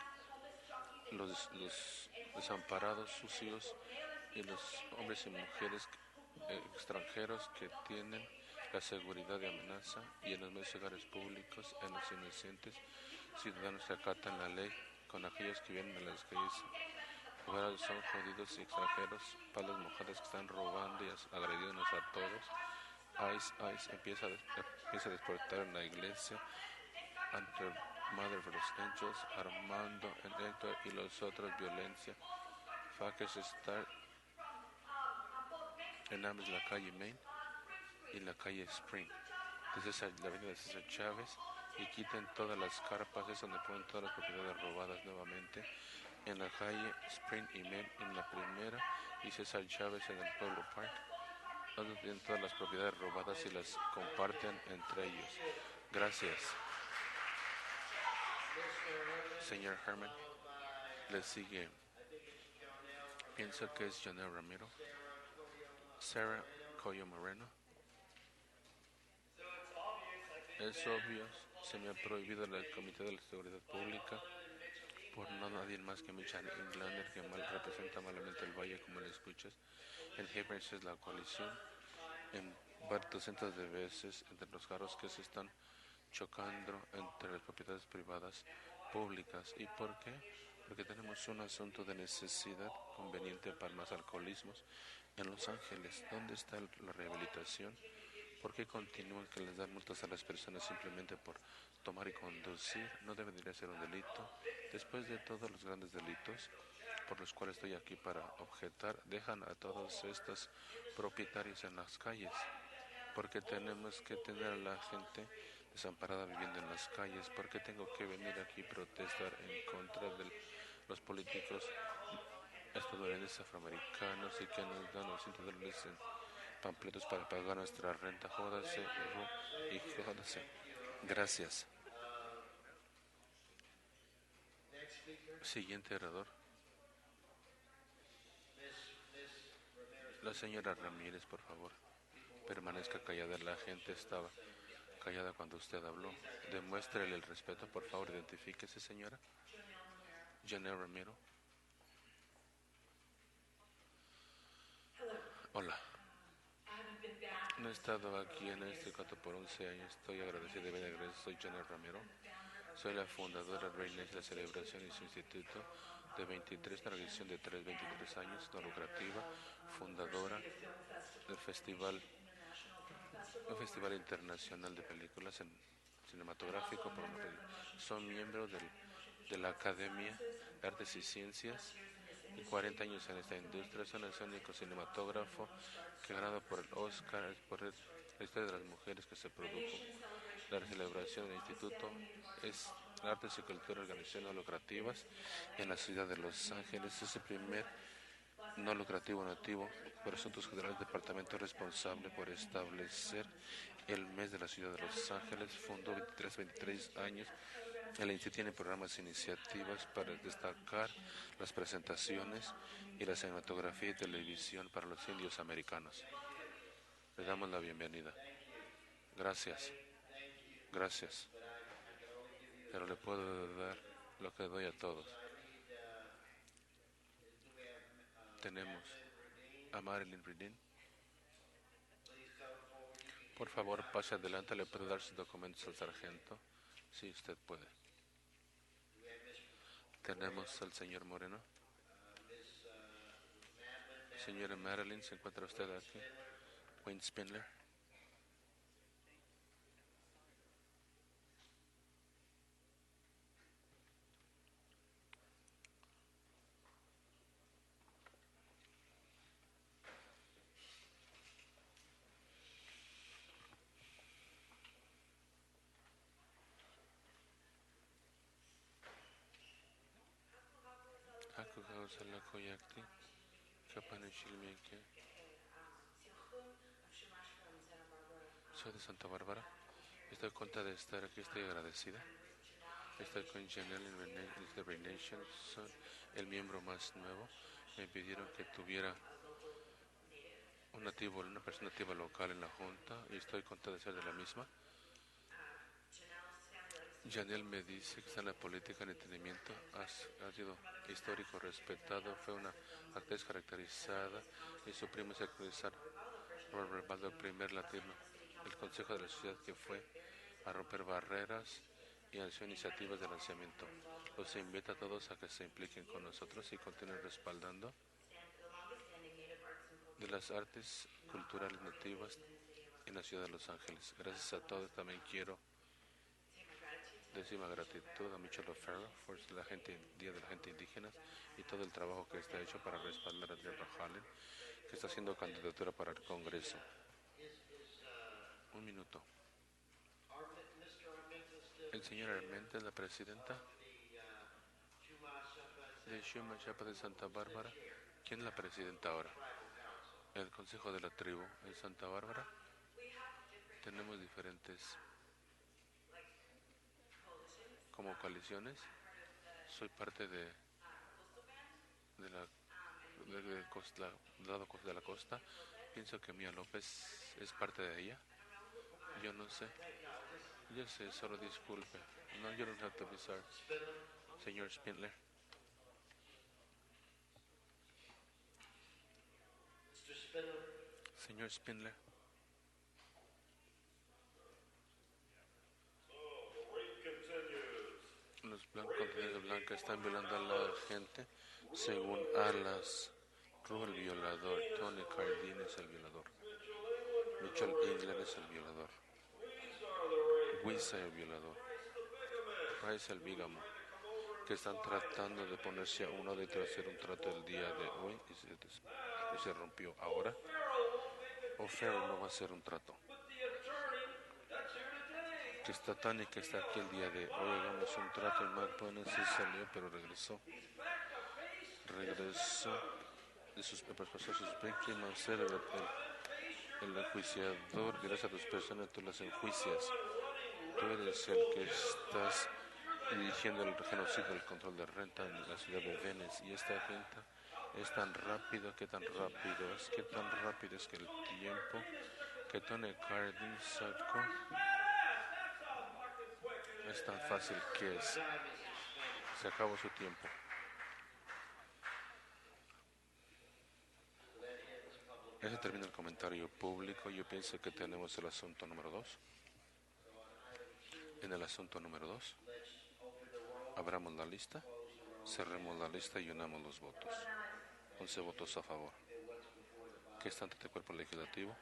Los desamparados, sucios y los hombres y mujeres extranjeros que tienen la seguridad de amenaza y en los medios hogares públicos, en los inocentes ciudadanos que acatan la ley, con aquellos que vienen a las calles. Son jodidos y extranjeros, palos mojadas que están robando y agrediéndonos a todos. ICE empieza a despertar en la iglesia ante Mother of los Angels, Armando, Héctor y los otros, violencia. Fuckers Star en ambas, la calle Main y la calle Spring. Desde la avenida de César Chávez, y quiten todas las carpas, es donde ponen todas las propiedades robadas nuevamente. En la calle Spring y Main, en la primera, y César Chávez en el Pueblo Park, donde tienen todas las propiedades robadas y las comparten entre ellos. Gracias. Señor Herman, le sigue. Pienso que es Janelle Ramiro. Sarah Coyo Moreno. Es obvio, se me ha prohibido el Comité de la Seguridad Pública por nadie más que Michael Englander, que mal representa malamente el valle, como le escuchas. En Havers es la coalición en varios cientos de veces entre los carros que se están chocando entre las propiedades privadas públicas. ¿Y por qué? Porque tenemos un asunto de necesidad conveniente para más alcoholismos en Los Ángeles. ¿Dónde está la rehabilitación? ¿Por qué continúan que les dan multas a las personas simplemente por tomar y conducir? No debería ser un delito. Después de todos los grandes delitos por los cuales estoy aquí para objetar, dejan a todos estos propietarios en las calles. ¿Por qué tenemos que tener a la gente desamparada viviendo en las calles? ¿Por qué tengo que venir aquí a protestar en contra de los políticos estadounidenses afroamericanos y que nos dan $200 en pampletos para pagar nuestra renta? Jódase, y jódase. Gracias. Siguiente orador. La señora Ramírez, por favor. Permanezca callada. La gente estaba callada cuando usted habló. Demuéstrele el respeto, por favor. Identifíquese, señora. Janelle Ramiro. Hola. No he estado aquí en este caso por 11 años. Estoy agradecido de venir. Soy Janelle Ramiro. Soy la fundadora de Reina de la Celebración y su instituto de 23, una organización de 23 años, no lucrativa, fundadora del festival, un festival internacional de películas cinematográfico. Son miembros de la Academia de Artes y Ciencias y 40 años en esta industria. Son el único cinematógrafo que ha ganado por el Oscar por la historia de las mujeres que se produjo. La celebración del instituto es Artes y Cultura, organizaciones no lucrativas en la ciudad de Los Ángeles. Es el primer no lucrativo nativo por asuntos generales, departamento responsable por establecer el mes de la ciudad de Los Ángeles. Fundó 23 años. El instituto tiene programas e iniciativas para destacar las presentaciones y la cinematografía y televisión para los indios americanos. Le damos la bienvenida. Gracias. Gracias. pero le puedo dar lo que doy a todos. Tenemos a Marilyn Redin. Por favor, pase adelante, le puedo dar sus documentos al sargento. Sí, usted puede. Tenemos al señor Moreno. Señora Marilyn, ¿se encuentra usted aquí? Wayne Spindler. Hakuhausala koyakti, kapanishilmienke. Soy de Santa Bárbara. Estoy contenta de estar aquí, estoy agradecida. Estoy con Janelle de Renation, son el miembro más nuevo. Me pidieron que tuviera una persona nativa local en la junta y estoy contenta de ser de la misma. Janelle me dice que está en la política en entretenimiento, ha sido histórico, respetado, fue una actriz caracterizada y su primo es actriz Robert Baldo, el primer latino, el Consejo de la Sociedad que fue a romper barreras y hacer iniciativas de lanzamiento. Los invito a todos a que se impliquen con nosotros y continúen respaldando de las artes culturales nativas en la ciudad de Los Ángeles. Gracias a todos. También quiero decir mi gratitud a Michelle O'Farrell por Día de la Gente Indígena y todo el trabajo que está hecho para respaldar a Deborah Haaland, que está haciendo candidatura para el Congreso. Un minuto. El señor Armenta es la presidenta de Shuma Chapa de Santa Bárbara. ¿Quién es la presidenta ahora? El Consejo de la Tribu en Santa Bárbara. Tenemos diferentes como coaliciones. Soy parte del lado de la costa. Pienso que Mía López es parte de ella. Yo no sé. Yo sé, solo disculpe. No, you don't have to be sorry. Señor Spindler. Señor Spindler. Los contenidos de blanca están violando a la gente según Alas. Rubel el violador, Tony Cardin es el violador, Mitchell England es el violador, Wisa el violador, Rice el bígamo, que están tratando de ponerse a uno de hacer un trato el día de hoy y se rompió ahora. O'Farrell no va a hacer un trato. Que está Tani, que está aquí el día de hoy, hagamos un trato y McBurney sí salió, pero regresó de sus víctimas, ser el enjuiciador, gracias a tus personas tú las enjuicias. Tú eres el que estás dirigiendo el genocidio del control de renta en la ciudad de Venice, y esta gente es tan rápido, que tan rápido es que el tiempo que Tony Cardin sacó es tan fácil que se acabó su tiempo. Ese termina el comentario público. Yo pienso que tenemos el asunto número 2. En el asunto número 2, abramos la lista, cerremos la lista y unamos los votos. 11 votos a favor. ¿Qué está ante el cuerpo legislativo?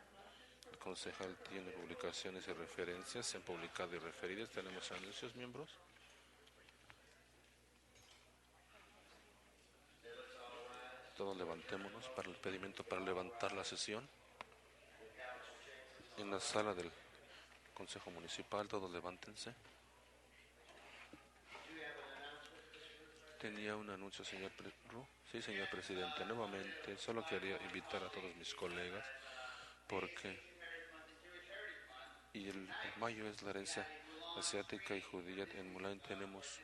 El concejal tiene publicaciones y referencias, se han publicado y referidas. Tenemos anuncios, miembros. Todos levantémonos para el pedimento para levantar la sesión. En la sala del Consejo Municipal, todos levántense. Tenía un anuncio, señor Sí, señor presidente. Nuevamente, solo quería invitar a todos mis colegas, porque el mayo es la herencia asiática y judía. En Mulan tenemos,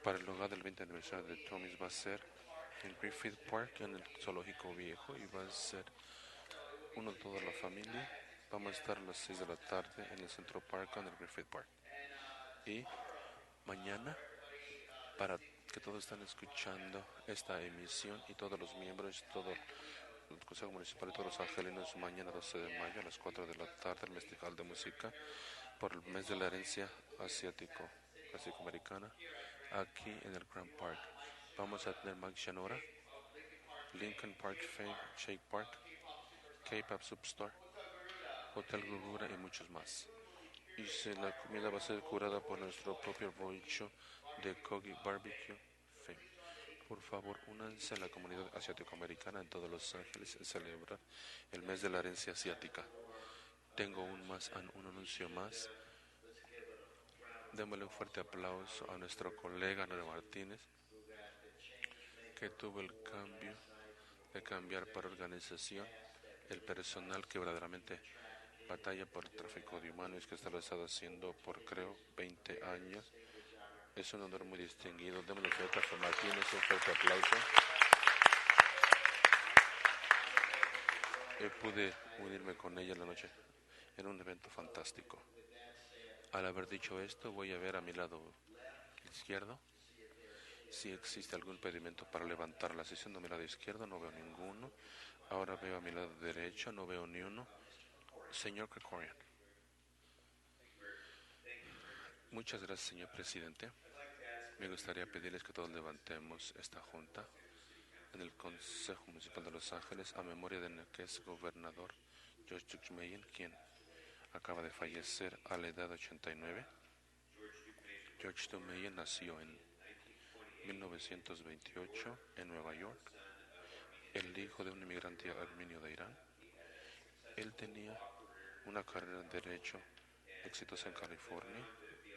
para el lugar del 20 aniversario de Tommy's, va a ser en Griffith Park, en el zoológico viejo, y va a ser uno de toda la familia. Vamos a estar a las 6 de la tarde en el Central Park, en el Griffith Park. Y mañana para que todos están escuchando esta emisión y todos los miembros, todo el Consejo Municipal y todos los angelinos, mañana 12 de mayo a las 4 de la tarde, el Festival de Música por el mes de la herencia asiático-americana, aquí en el Grand Park. Vamos a tener Mike Shanora, Lincoln Park Shake Park, K-Pop Substore, Hotel Gugura y muchos más. Y la comida va a ser curada por nuestro propio rancho de Kogi Barbecue Fame. Por favor, únanse a la comunidad asiático-americana en todos Los Ángeles a celebrar el mes de la herencia asiática. Tengo un anuncio más. Démosle un fuerte aplauso a nuestro colega Nora Martínez, que tuvo el cambio de cambiar para organización el personal que verdaderamente batalla por el tráfico de humanos, que lo ha estado haciendo por creo 20 años. Es un honor muy distinguido. Démosle a Nora Martínez un fuerte aplauso. Pude unirme con ella en la noche en un evento fantástico. Al haber dicho esto, voy a ver a mi lado izquierdo si existe algún impedimento para levantar la sesión. A mi lado izquierdo no veo ninguno. Ahora veo a mi lado derecho, no veo ni uno. Señor Krikorian. Muchas gracias, señor presidente. Me gustaría pedirles que todos levantemos esta junta en el Consejo Municipal de Los Ángeles a memoria de que es gobernador George Tuchmeyen, quien acaba de fallecer a la edad de 89. George Tuchmeyen nació en 1928 en Nueva York, el hijo de un inmigrante armenio de Irán. Él tenía una carrera en Derecho exitosa en California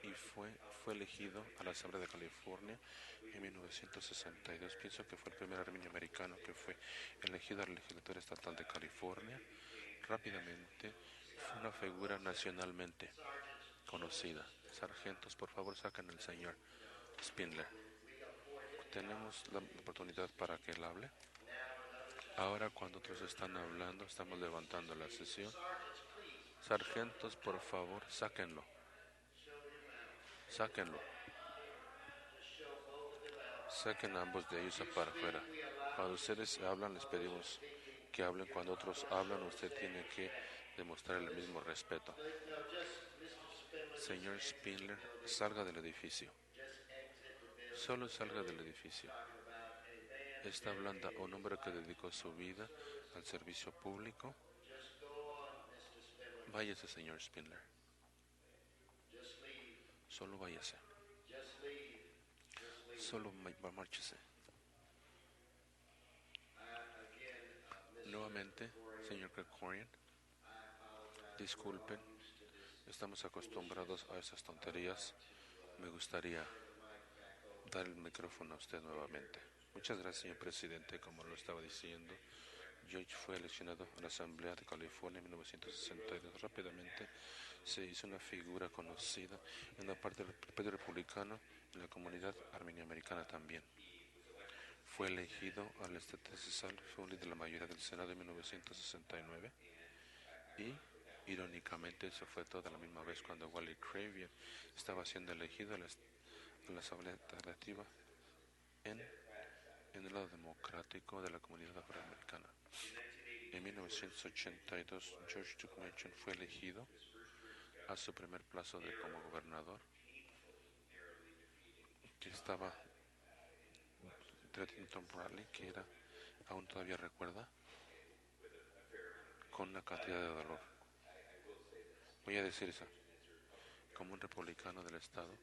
y fue elegido a la Asamblea de California en 1962. Pienso que fue el primer armenio americano que fue elegido a la legislatura estatal de California. Rápidamente fue una figura nacionalmente conocida. Sargentos, por favor, saquen al señor Spindler. Tenemos la oportunidad para que él hable. Ahora, cuando otros están hablando, estamos levantando la sesión. Sargentos, por favor, sáquenlo. Sáquenlo. Saquen a ambos de ellos para afuera. Cuando ustedes hablan, les pedimos que hablen. Cuando otros hablan, usted tiene que demostrar el mismo respeto. Señor Spindler, salga del edificio. Solo salga del edificio. Está hablando a un hombre que dedicó su vida al servicio público. Váyase, señor Spindler. Solo váyase. Solo márchese. Nuevamente, señor Krikorian, disculpen, estamos acostumbrados a esas tonterías. Me gustaría dar el micrófono a usted nuevamente. Muchas gracias, señor presidente. Como lo estaba diciendo, George fue eleccionado a la Asamblea de California en 1962. Rápidamente se hizo una figura conocida en la parte del Partido Republicano y la comunidad armenio-americana también. Fue elegido al estatal, fue un líder de la mayoría del Senado en 1969 y, irónicamente, eso fue toda la misma vez cuando Wally Cravier estaba siendo elegido a la Asamblea Legislativa en el lado democrático de la comunidad afroamericana. En 1982, George Tuchmeyen fue elegido a su primer plazo como gobernador, que estaba Trenton Bradley, que aún todavía recuerda, con una cantidad de dolor. Voy a decir eso, como un republicano del Estado,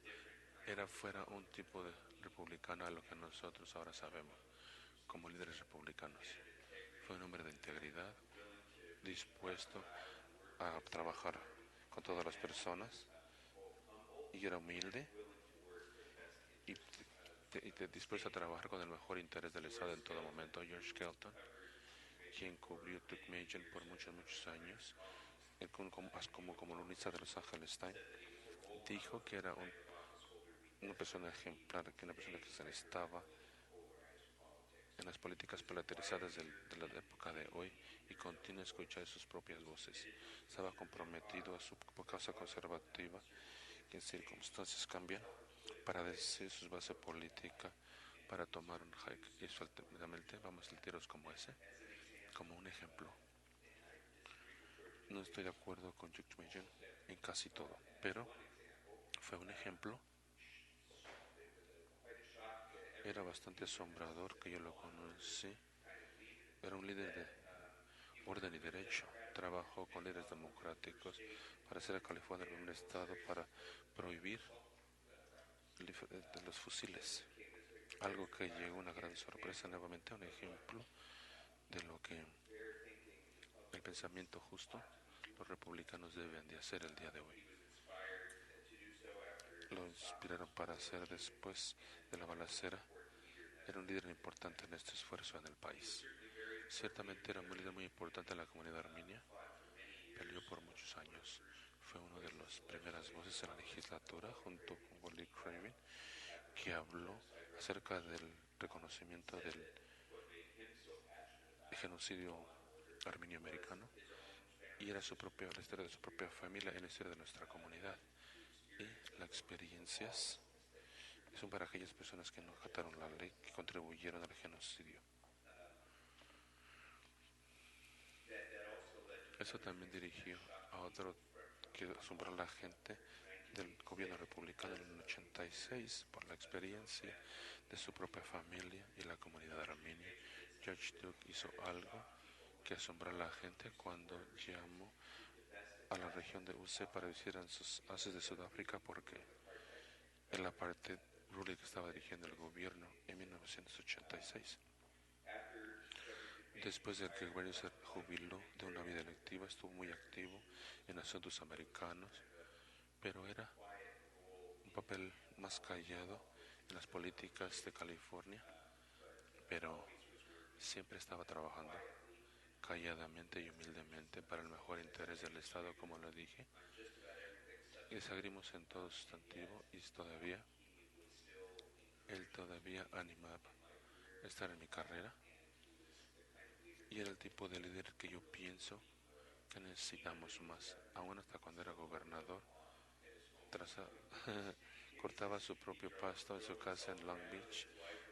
fuera un tipo de republicano a lo que nosotros ahora sabemos como líderes republicanos. Fue un hombre de integridad, dispuesto a trabajar con todas las personas, y era humilde y dispuesto a trabajar con el mejor interés del Estado en todo momento. George Kelton, quien cubrió Tuchmeyen por muchos años como columnista de Los Angeles Times, dijo que era una persona ejemplar, que una persona que se necesitaba en las políticas polarizadas de la época de hoy, y continúa a escuchar sus propias voces. Estaba comprometido a su causa conservativa, que en circunstancias cambian para decir su base política, para tomar un hike. Y eso alternamente vamos a tiros como ese, como un ejemplo. No estoy de acuerdo con Jukmejian en casi todo, pero fue un ejemplo. Era bastante asombrador que yo lo conocí. Era un líder de orden y derecho. Trabajó con líderes democráticos para hacer a California un estado para prohibir los fusiles. Algo que llegó una gran sorpresa, nuevamente un ejemplo de lo que el pensamiento justo los republicanos deben de hacer el día de hoy. Lo inspiraron para hacer después de la balacera. Era un líder importante en este esfuerzo en el país. Ciertamente era un líder muy importante en la comunidad armenia. Peleó por muchos años. Fue una de las primeras voces en la legislatura, junto con Wally Craven, que habló acerca del reconocimiento del genocidio armenio-americano. Y era la historia de su propia familia y la historia de nuestra comunidad. Y las experiencias son para aquellas personas que no acataron la ley, que contribuyeron al genocidio. Eso también dirigió a otro que asombró a la gente del gobierno republicano en el 86 por la experiencia de su propia familia y la comunidad armenia. George Duke hizo algo que asombró a la gente cuando llamó a la región de UC para visitar en sus haces de Sudáfrica, porque en la parte rural que estaba dirigiendo el gobierno en 1986. Después de que Guerrero se jubiló de una vida electiva, estuvo muy activo en asuntos americanos, pero era un papel más callado en las políticas de California, pero siempre estaba trabajando calladamente y humildemente para el mejor interés del Estado, como lo dije. Y desagrimos en todo sustantivo y él todavía animaba a estar en mi carrera. Y era el tipo de líder que yo pienso que necesitamos más. Aún hasta cuando era gobernador, cortaba su propio pasto en su casa en Long Beach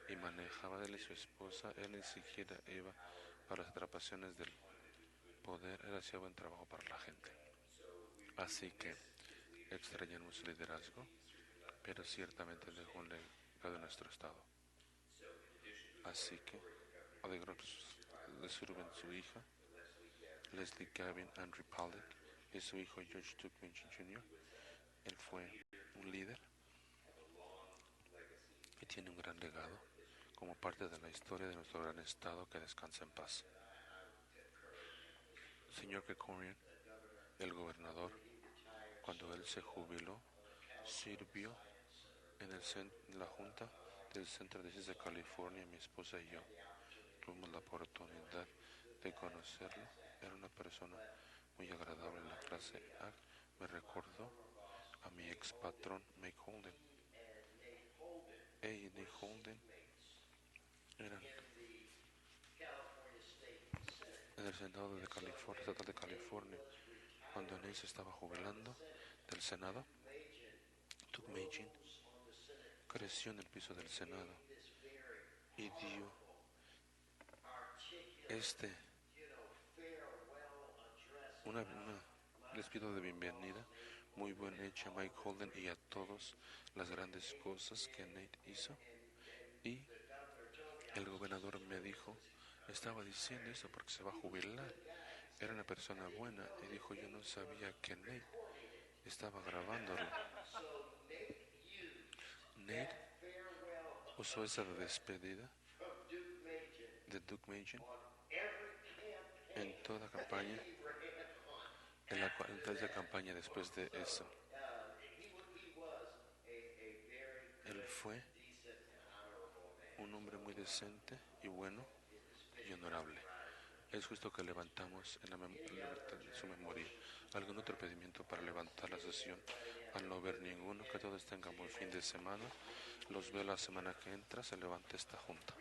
y manejaba él y su esposa. Él ni siquiera iba a las atrapaciones del poder. Él hacía buen trabajo para la gente. Así que extrañamos su liderazgo, pero ciertamente dejó un legado en nuestro estado. Así que le sirven su hija, Leslie Gavin Andrew Pollack, y su hijo George Tuckman Jr. Él fue un líder y tiene un gran legado como parte de la historia de nuestro gran estado, que descansa en paz. Señor Kekorian, el gobernador, cuando él se jubiló, sirvió en la Junta del Centro de Ciencias de California. Mi esposa y yo tuvimos la oportunidad de conocerlo. Era una persona muy agradable en la clase A. Me recordó a mi ex patrón, Mike Holden. Y Nick Holden eran en el Senado de California, Estatal de California. Cuando Nate se estaba jubilando del Senado, Tuckman creció en el piso del Senado y dio una despido de bienvenida muy buen hecho a Mike Holden y a todas las grandes cosas que Nate hizo. Y el gobernador me dijo, estaba diciendo eso porque se va a jubilar. Era una persona buena, y dijo, yo no sabía que Nate estaba grabándolo. Nate usó esa despedida de Duke Majan en toda campaña, en toda campaña después de eso. Él fue un hombre muy decente y bueno y honorable. Es justo que levantamos en su memoria. ¿Algún otro pedimiento para levantar la sesión? Al no ver ninguno, que todos tengan buen fin de semana. Los veo la semana que entra. Se levanta esta junta.